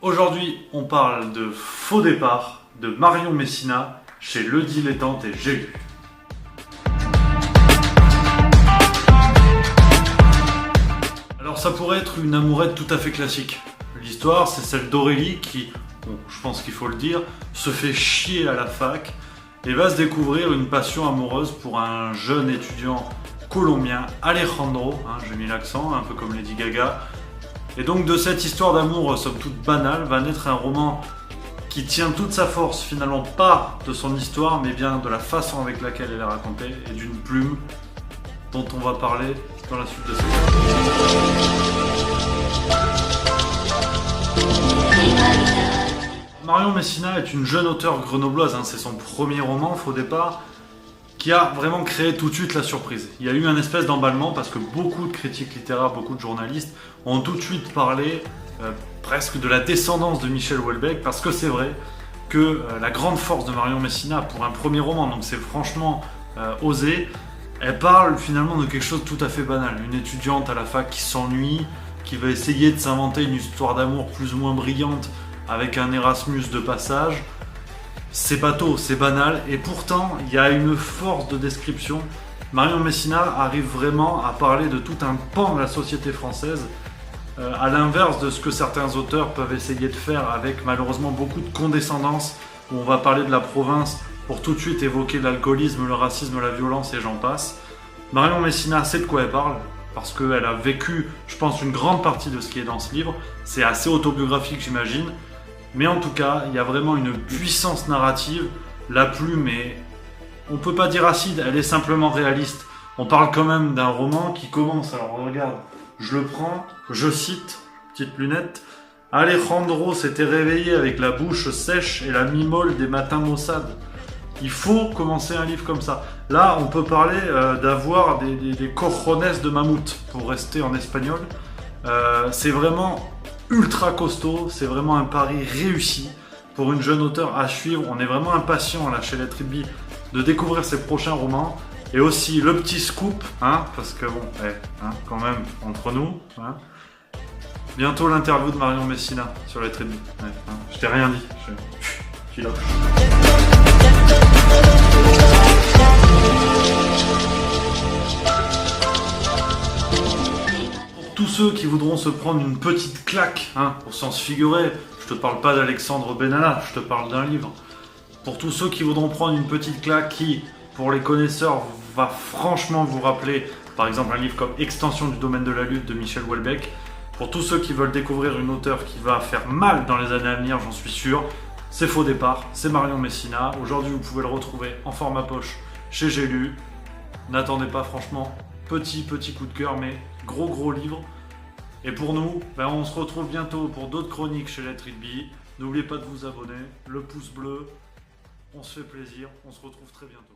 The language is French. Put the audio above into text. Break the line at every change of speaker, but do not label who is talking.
Aujourd'hui, on parle de Faux départ de Marion Messina chez Le Dilettante et J'ai lu. Alors ça pourrait être une amourette tout à fait classique. L'histoire, c'est celle d'Aurélie qui, je pense qu'il faut le dire, se fait chier à la fac et va se découvrir une passion amoureuse pour un jeune étudiant colombien, Alejandro, j'ai mis l'accent, un peu comme Lady Gaga. Et donc de cette histoire d'amour somme toute banale va naître un roman qui tient toute sa force finalement pas de son histoire mais bien de la façon avec laquelle elle est racontée et d'une plume dont on va parler dans la suite de cette Marion Messina est une jeune auteure grenobloise, c'est son premier roman, Faux départ, qui a vraiment créé tout de suite la surprise. Il y a eu un espèce d'emballement parce que beaucoup de critiques littéraires, beaucoup de journalistes ont tout de suite parlé presque de la descendance de Michel Houellebecq, parce que c'est vrai que la grande force de Marion Messina pour un premier roman, donc c'est franchement osé, elle parle finalement de quelque chose de tout à fait banal. Une étudiante à la fac qui s'ennuie, qui va essayer de s'inventer une histoire d'amour plus ou moins brillante avec un Erasmus de passage. C'est bateau, c'est banal, et pourtant il y a une force de description. Marion Messina arrive vraiment à parler de tout un pan de la société française, à l'inverse de ce que certains auteurs peuvent essayer de faire avec malheureusement beaucoup de condescendance, où on va parler de la province pour tout de suite évoquer l'alcoolisme, le racisme, la violence et j'en passe. Marion Messina sait de quoi elle parle, parce qu'elle a vécu, je pense, une grande partie de ce qui est dans ce livre. C'est assez autobiographique, j'imagine. Mais en tout cas, il y a vraiment une puissance narrative. La plume est, on peut pas dire acide, elle est simplement réaliste. On parle quand même d'un roman qui commence, alors regarde, je le prends, je cite, petite lunette. Alejandro s'était réveillé avec la bouche sèche et la mi-molle des matins maussades. Il faut commencer un livre comme ça. Là, on peut parler d'avoir des cojones de mammouth, pour rester en espagnol. C'est vraiment ultra costaud, c'est vraiment un pari réussi pour une jeune auteure à suivre. On est vraiment impatient là chez Let It Be de découvrir ses prochains romans. Et aussi le petit scoop, parce que bon, quand même, entre nous, bientôt l'interview de Marion Messina sur Let It Be. Je t'ai rien dit, je suis là. Tous ceux qui voudront se prendre une petite claque, au sens figuré, je te parle pas d'Alexandre Benalla, je te parle d'un livre. Pour tous ceux qui voudront prendre une petite claque qui, pour les connaisseurs, va franchement vous rappeler, par exemple, un livre comme Extension du domaine de la lutte de Michel Houellebecq. Pour tous ceux qui veulent découvrir une auteure qui va faire mal dans les années à venir, j'en suis sûr, c'est Faux départ, c'est Marion Messina. Aujourd'hui, vous pouvez le retrouver en format poche chez J'ai lu. N'attendez pas, franchement, petit coup de cœur, mais gros livre. Et pour nous, on se retrouve bientôt pour d'autres chroniques chez Let It Be. N'oubliez pas de vous abonner, le pouce bleu, on se fait plaisir, on se retrouve très bientôt.